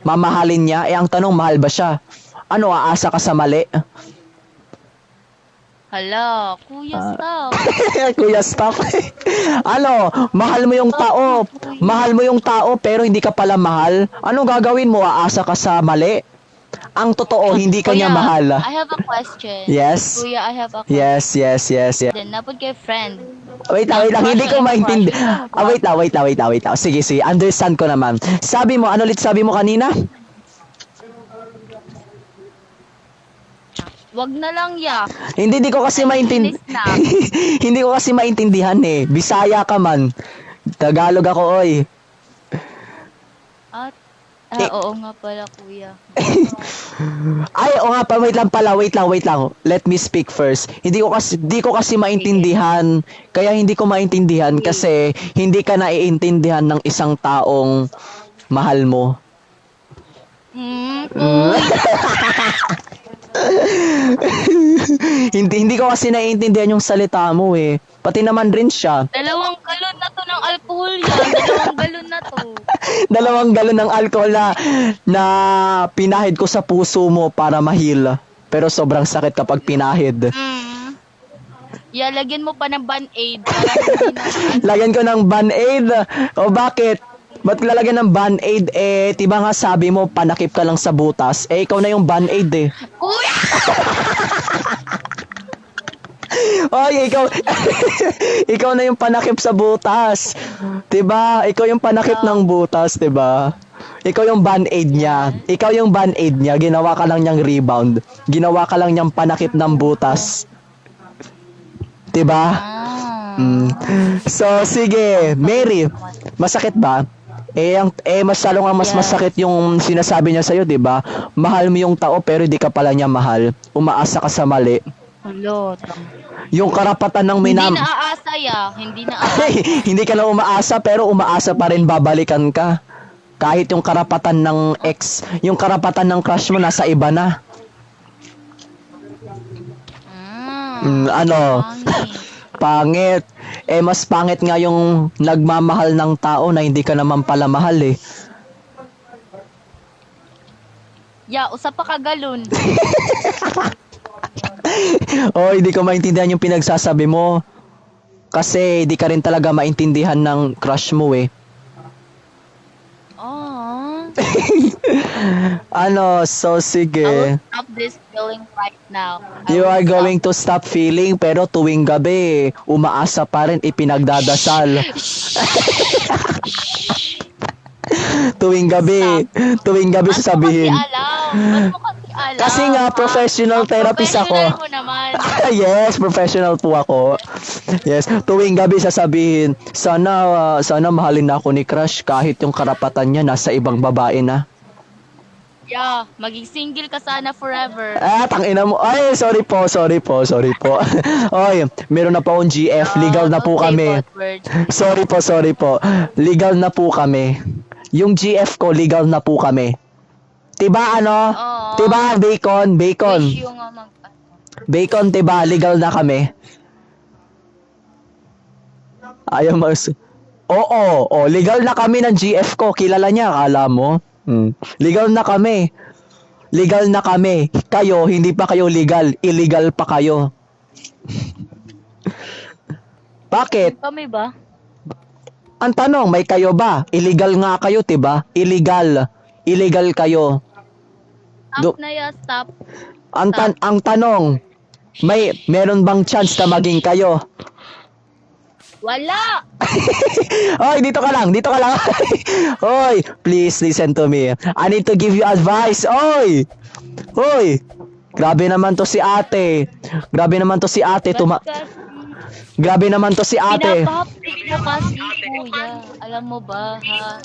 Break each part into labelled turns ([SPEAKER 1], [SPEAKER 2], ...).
[SPEAKER 1] Mamahalin niya? Eh, ang tanong, mahal ba siya? Ano, aasa ka sa mali?
[SPEAKER 2] Hala, kuya
[SPEAKER 1] Ah,
[SPEAKER 2] stop.
[SPEAKER 1] Kuya, stop. Ano, mahal mo yung
[SPEAKER 2] Stop na
[SPEAKER 1] tao.
[SPEAKER 2] kuya.
[SPEAKER 1] Mahal mo yung tao pero hindi ka pala mahal. Anong gagawin mo? Aasa ka sa mali? Ang totoo, hindi ka niya
[SPEAKER 2] Kuya,
[SPEAKER 1] mahal.
[SPEAKER 2] I have a question.
[SPEAKER 1] Yes.
[SPEAKER 2] Kuya, I have a
[SPEAKER 1] Yes,
[SPEAKER 2] question.
[SPEAKER 1] yes, yes, yes.
[SPEAKER 2] Then, napod kay friend.
[SPEAKER 1] Wait lang, hindi
[SPEAKER 2] Crush
[SPEAKER 1] ko
[SPEAKER 2] na yung crush.
[SPEAKER 1] maintindihan.
[SPEAKER 2] Ikaw ba?
[SPEAKER 1] Wait lang. Sige, sige, understand ko naman. Sabi mo, ano ulit sabi mo kanina?
[SPEAKER 2] Wag na lang ya.
[SPEAKER 1] Hindi ko kasi maintindihan.
[SPEAKER 2] Naiinis na.
[SPEAKER 1] Hindi ko kasi maintindihan eh. Bisaya ka man. Tagalog ako, oy.
[SPEAKER 2] At,
[SPEAKER 1] Eh,
[SPEAKER 2] oo nga pala kuya.
[SPEAKER 1] Ay, o nga pa, wait lang. Let me speak first. Hindi ko kasi maintindihan. Kaya hindi ko maintindihan kasi hindi ka naiintindihan ng isang taong mahal mo.
[SPEAKER 2] Kuya.
[SPEAKER 1] Hindi ko kasi naiintindihan yung salita mo eh. Pati naman rin siya.
[SPEAKER 2] 2 galon na to ng alcohol yan. 2 galon na to.
[SPEAKER 1] 2 galon ng alcohol na pinahid ko sa puso mo para mahil. Pero sobrang sakit kapag pinahid.
[SPEAKER 2] Yeah, lagyan mo pa ng band-aid para hindi na
[SPEAKER 1] Lagyan ko ng band-aid. O bakit? Ba't lalagyan ng band-aid? Eh, diba nga sabi mo, panakip ka lang sa butas. Eh, ikaw na yung band-aid eh.
[SPEAKER 2] Kuya!
[SPEAKER 1] Oy, ikaw, ikaw na yung panakip sa butas. Diba? Ikaw yung panakip ng butas, diba? Ikaw yung band-aid niya. Ikaw yung band-aid niya. Ginawa ka lang niyang rebound. Ginawa ka lang niyang panakip ng butas. Diba? So, sige. Mary, masakit ba? Mas masakit yung sinasabi niya sa'yo, di ba? Mahal mo yung tao pero hindi ka pala niya mahal. Umaasa ka sa mali.
[SPEAKER 2] Hello.
[SPEAKER 1] Yung karapatan ng
[SPEAKER 2] Hindi
[SPEAKER 1] minam...
[SPEAKER 2] na aasa ya. Hindi na aasa.
[SPEAKER 1] Hindi ka lang umaasa pero umaasa pa rin babalikan ka. Kahit yung karapatan ng ex, yung karapatan ng crush mo nasa iba na. Ano? Pangit. Eh, mas pangit nga yung nagmamahal ng tao na hindi ka naman pala mahal eh.
[SPEAKER 2] Ya, usap pa ka galon.
[SPEAKER 1] Oh, hindi ko maintindihan yung pinagsasabi mo. Kasi di ka rin talaga maintindihan ng crush mo eh. Ano, so
[SPEAKER 2] I will
[SPEAKER 1] sige.
[SPEAKER 2] stop this feeling right now.
[SPEAKER 1] You are going to stop feeling pero tuwing gabi, umaasa pa rin ipinagdadasal. tuwing gabi sasabihin.
[SPEAKER 2] Ba't mo kasi alam?
[SPEAKER 1] Kasi nga,
[SPEAKER 2] ha?
[SPEAKER 1] professional therapist ako.
[SPEAKER 2] Professional mo naman.
[SPEAKER 1] Yes, professional po ako. Yes, tuwing gabi sasabihin, sana mahalin na ako ni crush kahit yung karapatan niya nasa ibang babae na.
[SPEAKER 2] Yeah, maging single ka sana forever.
[SPEAKER 1] Tangina mo. Ay, sorry po. Oy, meron na po akong GF. Legal na po
[SPEAKER 2] Don't say
[SPEAKER 1] kami.
[SPEAKER 2] bad words.
[SPEAKER 1] Sorry po. Legal na po kami. Yung GF ko, legal na po kami. Tiba ano?
[SPEAKER 2] Oo.
[SPEAKER 1] Tiba bacon.
[SPEAKER 2] Wish you nga
[SPEAKER 1] Bacon, tiba, legal na kami. Ayaw mas... Oo, legal na kami ng GF ko. Kilala niya, akala mo? Legal na kami. Kayo, hindi pa kayo legal. Illegal pa kayo. Bakit?
[SPEAKER 2] Kami ba?
[SPEAKER 1] Ang tanong, may kayo ba? Illegal nga kayo, tiba? Illegal kayo.
[SPEAKER 2] Stop na ya, stop.
[SPEAKER 1] Ang tanong, meron bang chance na maging kayo?
[SPEAKER 2] Wala!
[SPEAKER 1] Oy, dito ka lang. Oy, please listen to me. I need to give you advice. Oy! Grabe naman to si ate. Grabe naman to si ate.
[SPEAKER 2] Pinapahapik mo kasi, kuya. Alam mo ba, ha?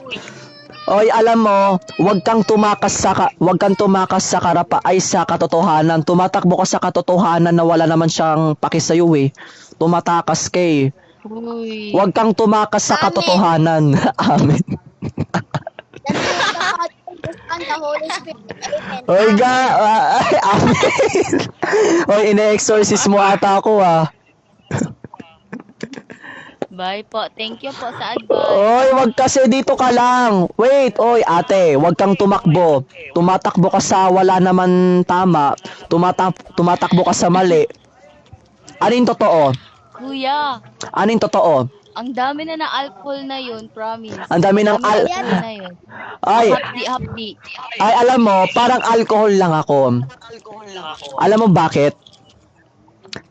[SPEAKER 1] Oy, alam mo, wag kang tumakas sa sa katotohanan. Tumatakbo ka sa katotohanan na wala naman siyang paki sa'yo eh. Tumatakas ka eh.
[SPEAKER 2] Uy.
[SPEAKER 1] Wag kang tumakas sa katotohanan. Amen.
[SPEAKER 3] And the Holy Spirit. Amen.
[SPEAKER 1] Oy, amen. Oy, ine-exorcist mo ata ako ah.
[SPEAKER 2] Bye po. Thank you po sa advice.
[SPEAKER 1] Oy, wag kasi dito ka lang. Wait, oy, ate, wag kang tumakbo. Tumatakbo ka sa wala naman tama. Tumatakbo ka sa mali. Ano yung totoo?
[SPEAKER 2] Kuya,
[SPEAKER 1] Ano yung totoo?
[SPEAKER 2] ang dami na na alcohol na yun, promise.
[SPEAKER 1] Ang dami ng
[SPEAKER 2] alcohol na yun.
[SPEAKER 1] Ay,
[SPEAKER 2] Hapdi.
[SPEAKER 1] ay, alam mo, parang alcohol lang ako. Alam mo bakit?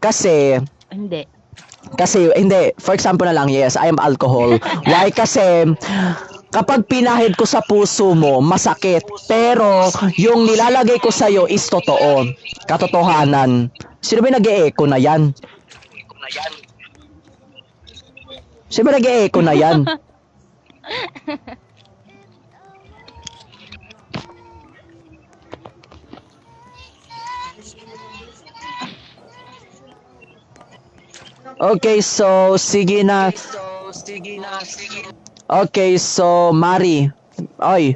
[SPEAKER 1] Kasi,
[SPEAKER 2] Hindi.
[SPEAKER 1] hindi, for example na lang, yes, I am alcohol. Why? Kasi, kapag pinahid ko sa puso mo, masakit. Pero, yung nilalagay ko sa'yo is totoo. Katotohanan. Sino ba nag-e-echo na yan? Sino ba nag-e-echo na yan? Okay, so, sige na. Okay, so, Mari. Oy,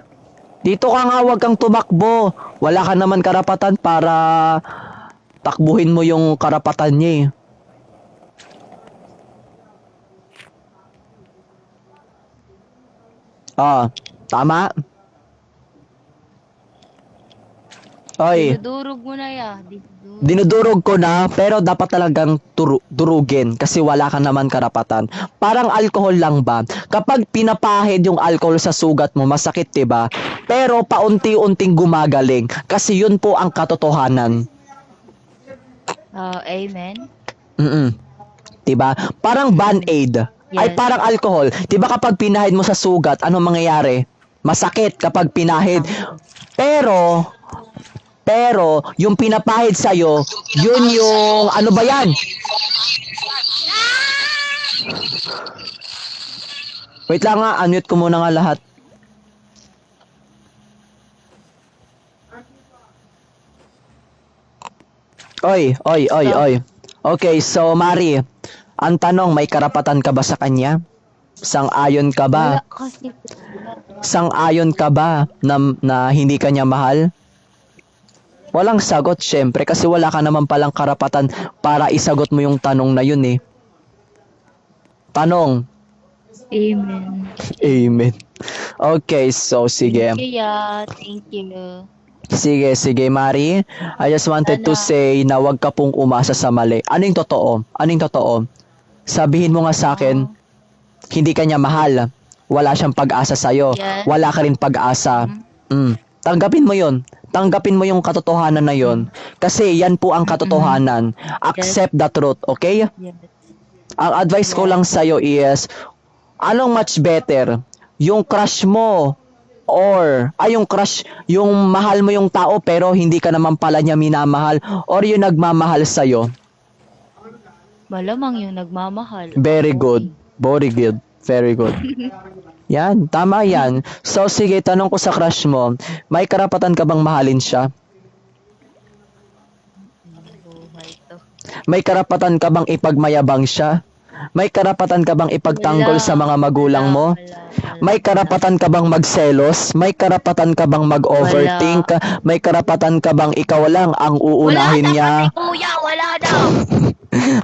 [SPEAKER 1] dito ka nga, wag kang tumakbo. Wala ka naman karapatan para takbuhin mo yung karapatan niya eh. Ah, tama? Oy,
[SPEAKER 2] Dinudurog mo na ya.
[SPEAKER 1] dinudurog ko na, pero dapat talagang durugin kasi wala ka naman karapatan. Parang alcohol lang ba? Kapag pinapahid yung alcohol sa sugat mo, masakit, 'di ba? Pero paunti-unting gumagaling kasi yun po ang katotohanan.
[SPEAKER 2] Amen.
[SPEAKER 1] Mm. 'Di ba? Parang Band-Aid. Ay
[SPEAKER 2] Yes.
[SPEAKER 1] parang alcohol. 'Di ba kapag pinahid mo sa sugat, anong mangyayari? Masakit kapag pinahid. Pero yung pinapahid sa'yo, yun yung, ano ba yan? Wait lang nga, unmute ko muna nga lahat. Oy. Okay, so Mari, ang tanong, may karapatan ka ba sa kanya? Sang-ayon ka ba?
[SPEAKER 2] Wala kasi.
[SPEAKER 1] Sang-ayon ka ba na hindi ka niya mahal? Walang sagot, syempre, kasi wala ka naman palang karapatan para isagot mo yung tanong na yun eh. Tanong.
[SPEAKER 2] Amen.
[SPEAKER 1] Amen. Okay, so sige.
[SPEAKER 2] Thank you, ya. Thank you.
[SPEAKER 1] Sige, Mari. I just wanted to say na wag ka pong umasa sa mali. Anong totoo? Anong totoo? Sabihin mo nga sa akin, hindi ka niya mahal. Wala siyang pag-asa sa'yo.
[SPEAKER 2] Yes.
[SPEAKER 1] Wala ka rin pag-asa. Tanggapin mo yun. Tanggapin mo yung katotohanan na yun. Kasi yan po ang katotohanan. Accept the truth, okay?
[SPEAKER 2] Yes.
[SPEAKER 1] Ang advice ko lang sa'yo is, anong much better? Yung crush mo, or, yung mahal mo yung tao pero hindi ka naman pala niya minamahal, or yung nagmamahal sa'yo.
[SPEAKER 2] Malamang yung nagmamahal.
[SPEAKER 1] Very good. Very good. Very good. Yan, tama yan. So, sige, tanong ko sa crush mo, may karapatan ka bang mahalin siya?
[SPEAKER 2] Buhay to.
[SPEAKER 1] May karapatan ka bang ipagmayabang siya? May karapatan ka bang ipagtanggol
[SPEAKER 2] Wala.
[SPEAKER 1] sa mga magulang mo? May karapatan ka bang magselos? May karapatan ka bang mag-overthink? May karapatan ka bang ikaw lang ang uunahin niya?
[SPEAKER 2] Kuya, wala daw.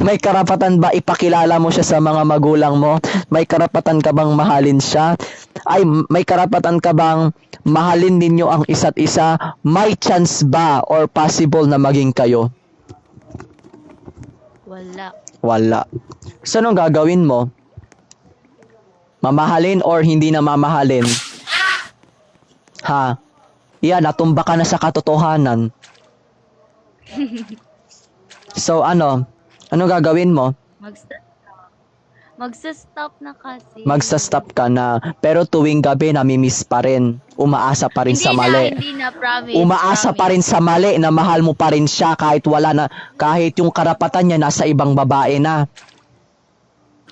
[SPEAKER 1] May karapatan ba ipakilala mo siya sa mga magulang mo? May karapatan ka bang mahalin siya? Ay, may karapatan ka bang mahalin ninyo ang isa't isa? May chance ba or possible na maging kayo? Wala. So, anong gagawin mo? Mamahalin or hindi na mamahalin? Ha? Yan, natumba ka na sa katotohanan. So, ano? Ano gagawin mo?
[SPEAKER 2] Magsa-stop na kasi.
[SPEAKER 1] Magsa-stop ka na. Pero tuwing gabi, namimiss pa rin. Umaasa pa rin sa mali.
[SPEAKER 2] Hindi na, promise.
[SPEAKER 1] Umaasa pa rin sa mali na mahal mo pa rin siya kahit kahit yung karapatan niya nasa ibang babae na.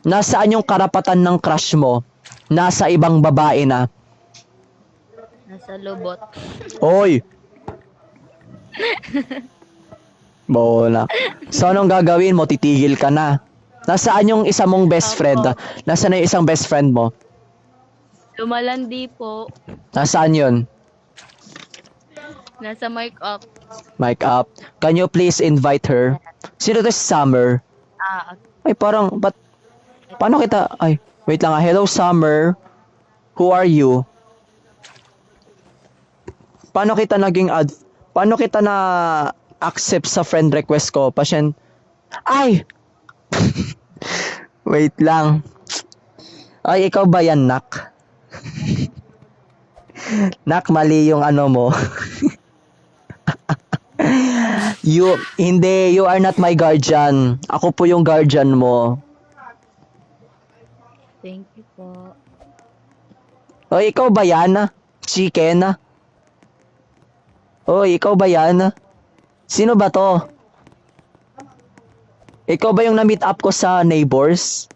[SPEAKER 1] Nasaan yung karapatan ng crush mo? Nasa ibang babae na.
[SPEAKER 2] Nasa lubot.
[SPEAKER 1] Oy! Bola. So, anong gagawin mo? Titigil ka na. Nasaan yung isa mong best friend? Nasaan na yung isang best friend mo?
[SPEAKER 2] Lumalandi po.
[SPEAKER 1] Nasaan yun?
[SPEAKER 2] Nasa mic up.
[SPEAKER 1] Mic up. Can you please invite her? Sino to si Summer?
[SPEAKER 2] Okay.
[SPEAKER 1] Ay, parang, ba't Paano kita... Ay, wait lang ah. Hello, Summer. Who are you? Paano kita naging Paano kita na accept sa friend request ko? Ay! Wait lang. Ay, ikaw ba yan, Nak? Nak, mali yung ano mo. Hindi, you are not my guardian. Ako po yung guardian mo.
[SPEAKER 2] Thank you po.
[SPEAKER 1] Oy, ikaw ba yan? Chicken? Oy, ikaw ba yan? Sino ba to? Ikaw ba yung na-meet up ko sa neighbors?